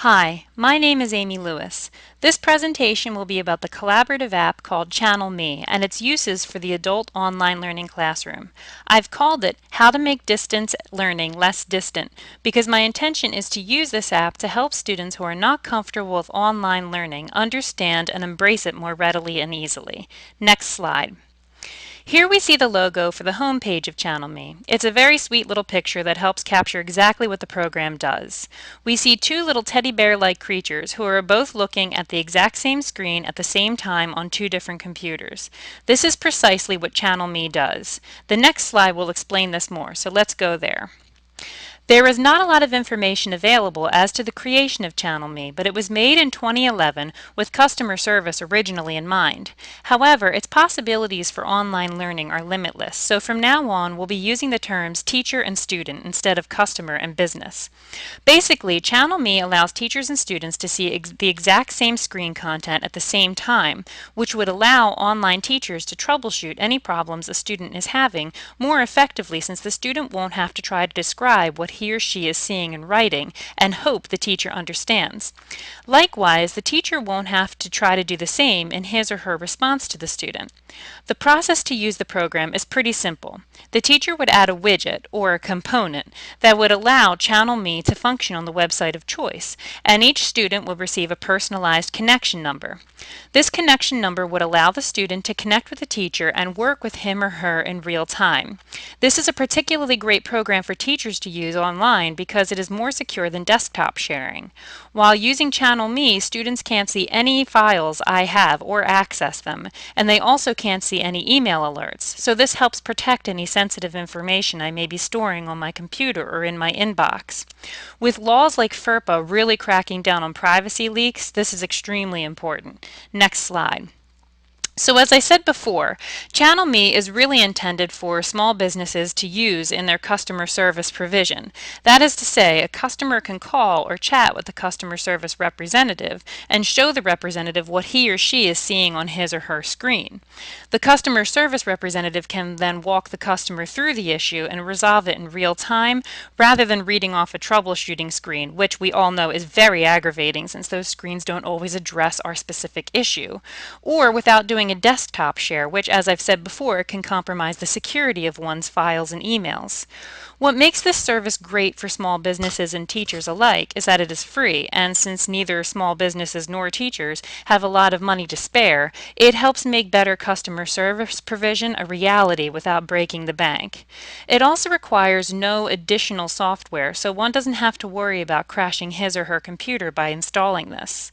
Hi, my name is Amy Lewis. This presentation will be about the collaborative app called ChannelMe and its uses for the adult online learning classroom. I've called it How to Make Distance Learning Less Distant because my intention is to use this app to help students who are not comfortable with online learning understand and embrace it more readily and easily. Next slide. Here we see the logo for the home page of ChannelMe. It's a very sweet little picture that helps capture exactly what the program does. We see two little teddy bear-like creatures who are both looking at the exact same screen at the same time on two different computers. This is precisely what ChannelMe does. The next slide will explain this more, so let's go there. There is not a lot of information available as to the creation of ChannelMe, but it was made in 2011 with customer service originally in mind. However, its possibilities for online learning are limitless, so from now on we'll be using the terms teacher and student instead of customer and business. Basically, ChannelMe allows teachers and students to see the exact same screen content at the same time, which would allow online teachers to troubleshoot any problems a student is having more effectively since the student won't have to try to describe what he or she is seeing and writing and hope the teacher understands. Likewise, the teacher won't have to try to do the same in his or her response to the student. The process to use the program is pretty simple. The teacher would add a widget, or a component, that would allow ChannelMe to function on the website of choice, and each student will receive a personalized connection number. This connection number would allow the student to connect with the teacher and work with him or her in real time. This is a particularly great program for teachers to use online because it is more secure than desktop sharing. While using ChannelMe, students can't see any files I have or access them, and they also can't see any email alerts, so this helps protect any sensitive information I may be storing on my computer or in my inbox. With laws like FERPA really cracking down on privacy leaks, this is extremely important. Next slide. So as I said before, ChannelMe is really intended for small businesses to use in their customer service provision. That is to say, a customer can call or chat with the customer service representative and show the representative what he or she is seeing on his or her screen. The customer service representative can then walk the customer through the issue and resolve it in real time rather than reading off a troubleshooting screen, which we all know is very aggravating since those screens don't always address our specific issue, or without doing a desktop share, which, as I've said before, can compromise the security of one's files and emails. What makes this service great for small businesses and teachers alike is that it is free, and since neither small businesses nor teachers have a lot of money to spare, it helps make better customer service provision a reality without breaking the bank. It also requires no additional software, so one doesn't have to worry about crashing his or her computer by installing this.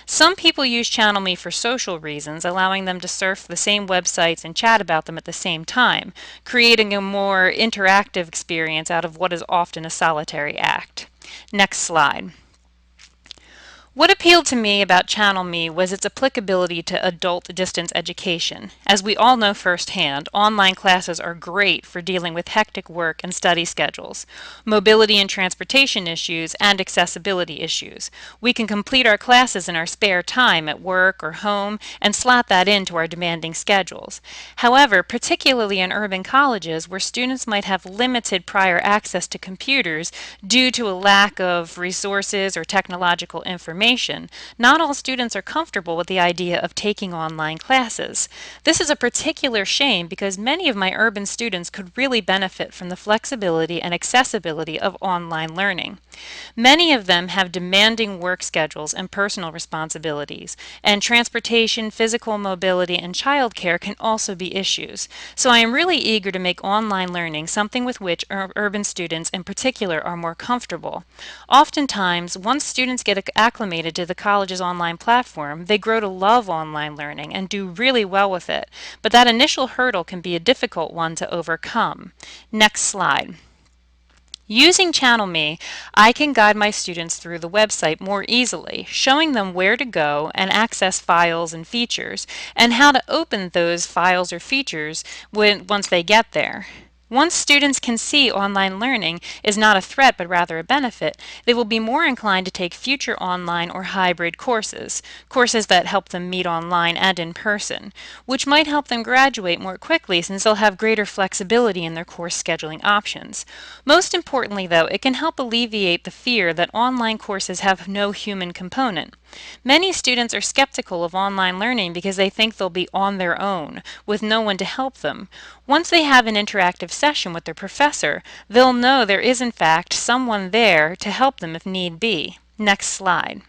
Some people use ChannelMe for social reasons, allowing them to surf the same websites and chat about them at the same time, creating a more interactive experience out of what is often a solitary act. Next slide. What appealed to me about ChannelMe was its applicability to adult distance education. As we all know firsthand, online classes are great for dealing with hectic work and study schedules, mobility and transportation issues, and accessibility issues. We can complete our classes in our spare time at work or home and slot that into our demanding schedules. However, particularly in urban colleges where students might have limited prior access to computers due to a lack of resources or technological information, not all students are comfortable with the idea of taking online classes. This is a particular shame because many of my urban students could really benefit from the flexibility and accessibility of online learning. Many of them have demanding work schedules and personal responsibilities, and transportation, physical mobility, and childcare can also be issues. So I am really eager to make online learning something with which urban students in particular are more comfortable. Oftentimes, once students get acclimated to the college's online platform, they grow to love online learning and do really well with it, but that initial hurdle can be a difficult one to overcome. Next slide. Using ChannelMe, I can guide my students through the website more easily, showing them where to go and access files and features, and how to open those files or features once they get there. Once students can see online learning is not a threat but rather a benefit, they will be more inclined to take future online or hybrid courses, courses that help them meet online and in person, which might help them graduate more quickly since they'll have greater flexibility in their course scheduling options. Most importantly, though, it can help alleviate the fear that online courses have no human component. Many students are skeptical of online learning because they think they'll be on their own, with no one to help them. Once they have an interactive session with their professor, they'll know there is in fact someone there to help them if need be. Next slide.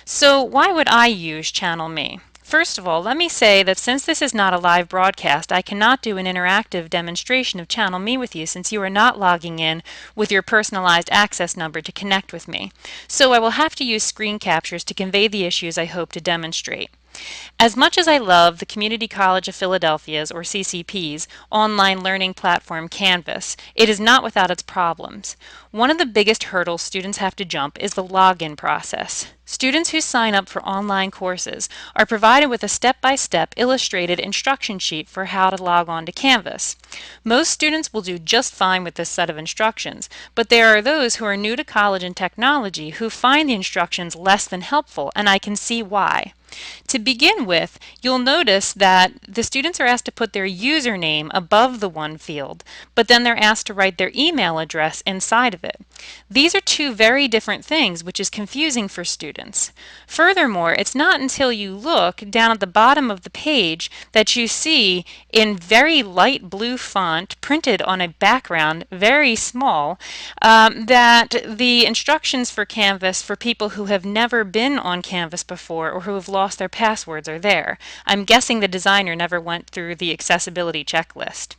So why would I use ChannelMe? First of all, let me say that since this is not a live broadcast, I cannot do an interactive demonstration of ChannelMe with you since you are not logging in with your personalized access number to connect with me. So I will have to use screen captures to convey the issues I hope to demonstrate. As much as I love the Community College of Philadelphia's, or CCP's, online learning platform Canvas, it is not without its problems. One of the biggest hurdles students have to jump is the login process. Students who sign up for online courses are provided with a step-by-step illustrated instruction sheet for how to log on to Canvas. Most students will do just fine with this set of instructions, but there are those who are new to college and technology who find the instructions less than helpful, and I can see why. To begin with, you'll notice that the students are asked to put their username above the one field, but then they're asked to write their email address inside of it. These are two very different things, which is confusing for students. Furthermore, it's not until you look down at the bottom of the page that you see in very light blue font, printed on a background very small, that the instructions for Canvas for people who have never been on Canvas before or who have lost their passwords are there. I'm guessing the designer never went through the accessibility checklist.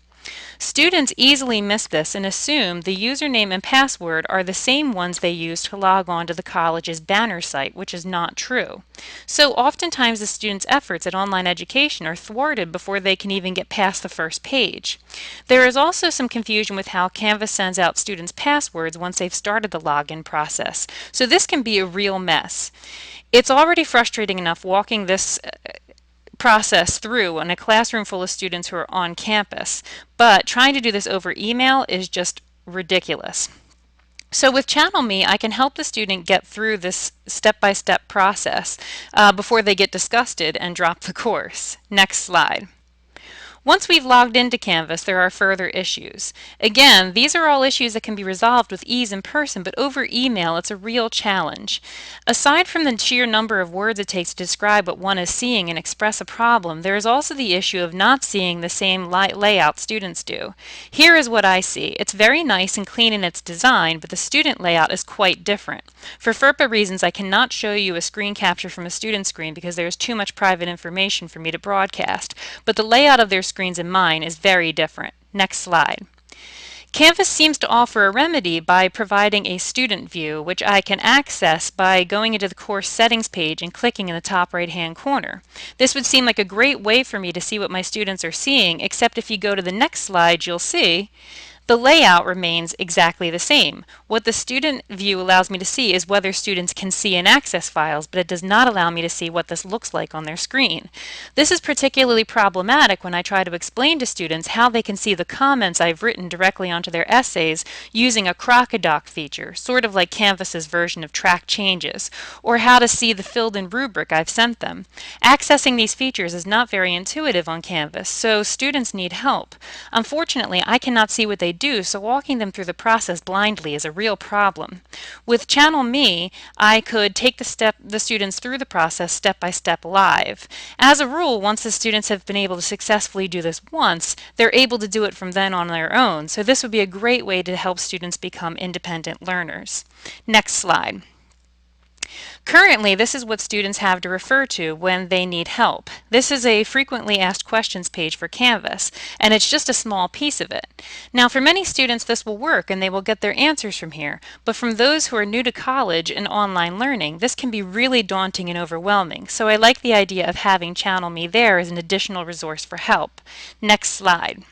Students easily miss this and assume the username and password are the same ones they use to log on to the college's banner site, which is not true. So oftentimes the students' efforts at online education are thwarted before they can even get past the first page. There is also some confusion with how Canvas sends out students' passwords once they've started the login process, so this can be a real mess. It's already frustrating enough walking this process through in a classroom full of students who are on campus, but trying to do this over email is just ridiculous. So with ChannelMe, I can help the student get through this step-by-step process before they get disgusted and drop the course. Next slide. Once we've logged into Canvas, there are further issues. Again, these are all issues that can be resolved with ease in person, but over email it's a real challenge. Aside from the sheer number of words it takes to describe what one is seeing and express a problem, there is also the issue of not seeing the same layout students do. Here is what I see. It's very nice and clean in its design, but the student layout is quite different. For FERPA reasons, I cannot show you a screen capture from a student screen because there is too much private information for me to broadcast, but the layout of their screens and mine is very different. Next slide. Canvas seems to offer a remedy by providing a student view, which I can access by going into the course settings page and clicking in the top right-hand corner. This would seem like a great way for me to see what my students are seeing, except if you go to the next slide, you'll see the layout remains exactly the same. What the student view allows me to see is whether students can see and access files, but it does not allow me to see what this looks like on their screen. This is particularly problematic when I try to explain to students how they can see the comments I've written directly onto their essays using a Crocodoc feature, sort of like Canvas's version of track changes, or how to see the filled-in rubric I've sent them. Accessing these features is not very intuitive on Canvas, so students need help. Unfortunately, I cannot see what they do, so walking them through the process blindly is a real problem. With ChannelMe, I could take the students through the process step by step live. As a rule, once the students have been able to successfully do this once, they're able to do it from then on their own, so this would be a great way to help students become independent learners. Next slide. Currently, this is what students have to refer to when they need help. This is a frequently asked questions page for Canvas, and it's just a small piece of it. Now, for many students, this will work and they will get their answers from here, but from those who are new to college and online learning, this can be really daunting and overwhelming, so I like the idea of having ChannelMe there as an additional resource for help. Next slide.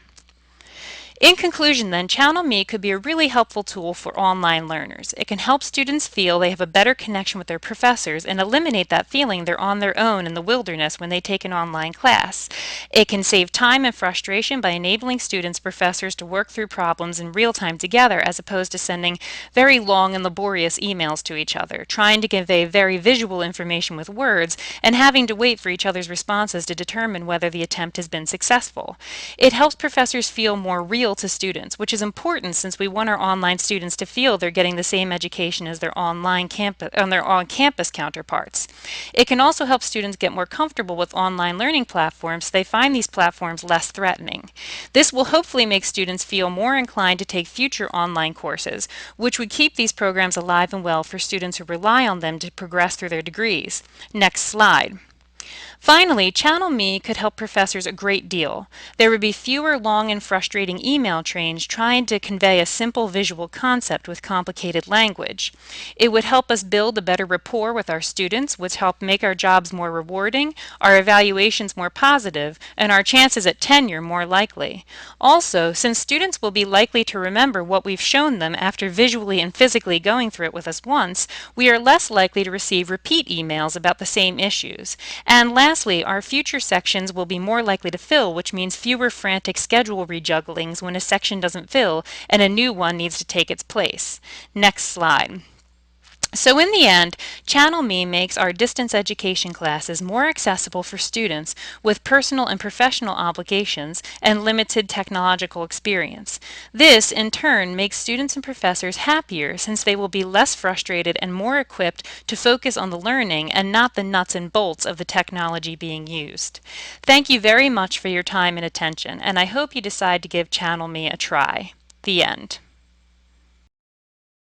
In conclusion then, ChannelMe could be a really helpful tool for online learners. It can help students feel they have a better connection with their professors and eliminate that feeling they're on their own in the wilderness when they take an online class. It can save time and frustration by enabling students' professors to work through problems in real time together as opposed to sending very long and laborious emails to each other, trying to convey very visual information with words, and having to wait for each other's responses to determine whether the attempt has been successful. It helps professors feel more real to students, which is important since we want our online students to feel they're getting the same education as their on-campus counterparts. It can also help students get more comfortable with online learning platforms so they find these platforms less threatening. This will hopefully make students feel more inclined to take future online courses, which would keep these programs alive and well for students who rely on them to progress through their degrees. Next slide. Finally, ChannelMe could help professors a great deal. There would be fewer long and frustrating email trains trying to convey a simple visual concept with complicated language. It would help us build a better rapport with our students, which help make our jobs more rewarding, our evaluations more positive, and our chances at tenure more likely. Also, since students will be likely to remember what we've shown them after visually and physically going through it with us once, we are less likely to receive repeat emails about the same issues. And lastly, our future sections will be more likely to fill, which means fewer frantic schedule rejugglings when a section doesn't fill and a new one needs to take its place. Next slide. So in the end, ChannelMe makes our distance education classes more accessible for students with personal and professional obligations and limited technological experience. This, in turn, makes students and professors happier since they will be less frustrated and more equipped to focus on the learning and not the nuts and bolts of the technology being used. Thank you very much for your time and attention, and I hope you decide to give ChannelMe a try. The end.